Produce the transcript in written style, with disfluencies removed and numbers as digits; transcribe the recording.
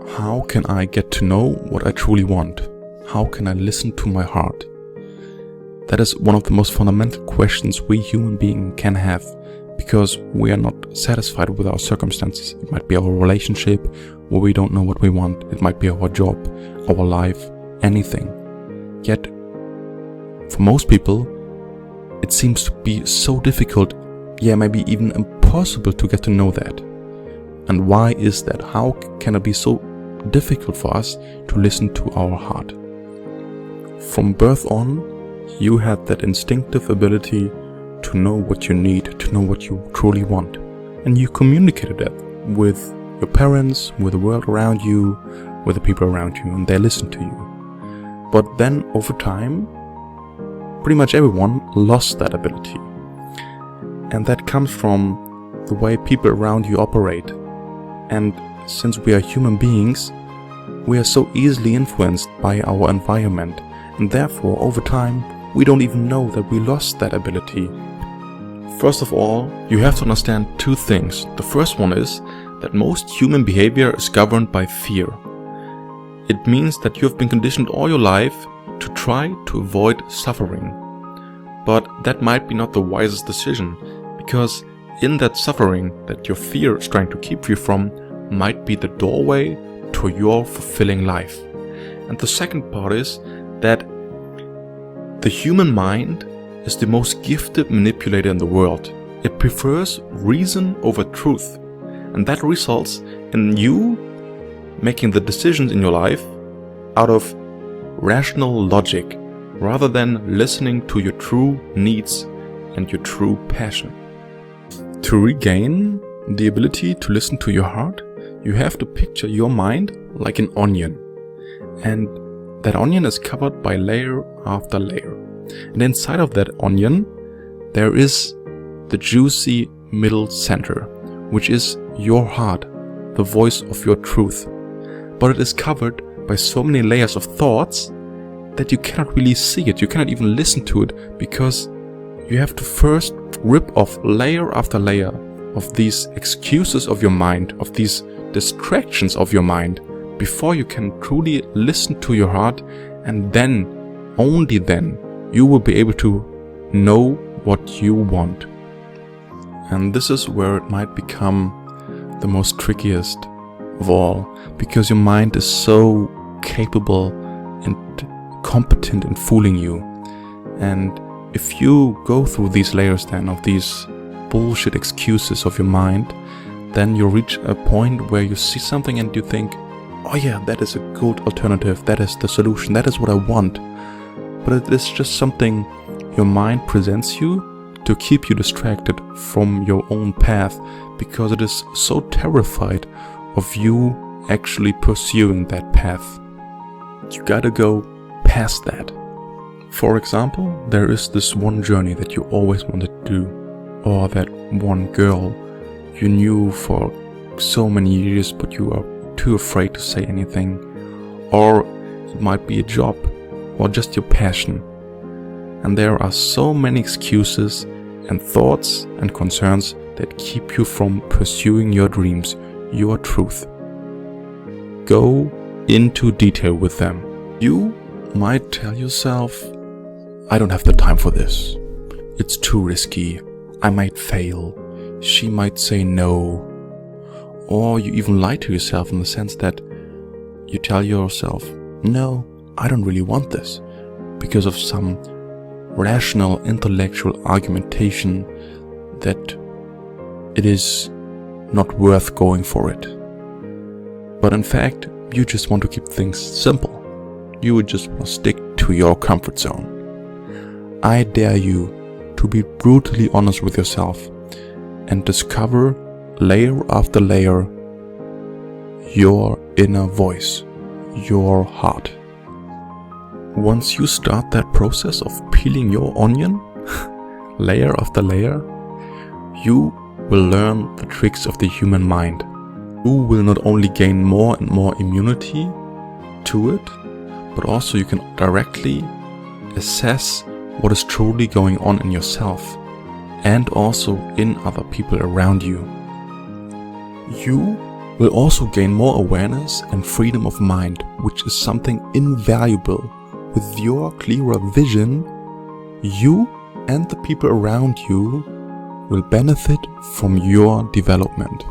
how can I get to know what I truly want? How can I listen to my heart? That is one of the most fundamental questions we human beings can have, because we are not satisfied with our circumstances. It might be our relationship where we don't know what we want. It might be our job, our life, anything. Yet, for most people, it seems to be so difficult, maybe even impossible to get to know that. And why is that? How can it be so difficult for us to listen to our heart? From birth on, you had that instinctive ability to know what you need, to know what you truly want. And you communicated that with your parents, with the world around you, with the people around you, and they listened to you. But then over time, pretty much everyone lost that ability. And that comes from the way people around you operate. And since we are human beings, we are so easily influenced by our environment. And therefore, over time, we don't even know that we lost that ability. First of all, you have to understand two things. The first one is that most human behavior is governed by fear. It means that you have been conditioned all your life to try to avoid suffering. But that might be not the wisest decision, because in that suffering that your fear is trying to keep you from might be the doorway to your fulfilling life. And the second part is that the human mind is the most gifted manipulator in the world. It prefers reason over truth, and that results in you making the decisions in your life out of rational logic rather than listening to your true needs and your true passion. To regain the ability to listen to your heart, you have to picture your mind like an onion, and that onion is covered by layer after layer. And inside of that onion, there is the juicy middle center, which is your heart, the voice of your truth. But it is covered by so many layers of thoughts that you cannot really see it. You cannot even listen to it, because you have to first rip off layer after layer of these excuses of your mind, of these distractions of your mind, before you can truly listen to your heart. And then, only then, you will be able to know what you want. And this is where it might become the most trickiest of all, because your mind is so capable and competent in fooling you. And if you go through these layers then of these bullshit excuses of your mind, then you reach a point where you see something and you think, oh yeah, that is a good alternative, that is the solution, that is what I want. But it is just something your mind presents you to keep you distracted from your own path, because it is so terrified of you actually pursuing that path. You gotta go past that. For example, there is this one journey that you always wanted to do, or that one girl you knew for so many years but you are too afraid to say anything. Or it might be a job, or just your passion. And there are so many excuses and thoughts and concerns that keep you from pursuing your dreams, your truth. Go into detail with them. You might tell yourself, I don't have the time for this. It's too risky. I might fail. She might say no. Or you even lie to yourself in the sense that you tell yourself, no, I don't really want this, because of some rational intellectual argumentation that it is not worth going for it. But in fact, you just want to keep things simple. You would just want to stick to your comfort zone. I dare you to be brutally honest with yourself and discover layer after layer your inner voice, your heart. Once you start that process of peeling your onion, layer after layer, you will learn the tricks of the human mind. You will not only gain more and more immunity to it, but also you can directly assess what is truly going on in yourself and also in other people around you. You will also gain more awareness and freedom of mind, which is something invaluable. With your clearer vision, you and the people around you will benefit from your development.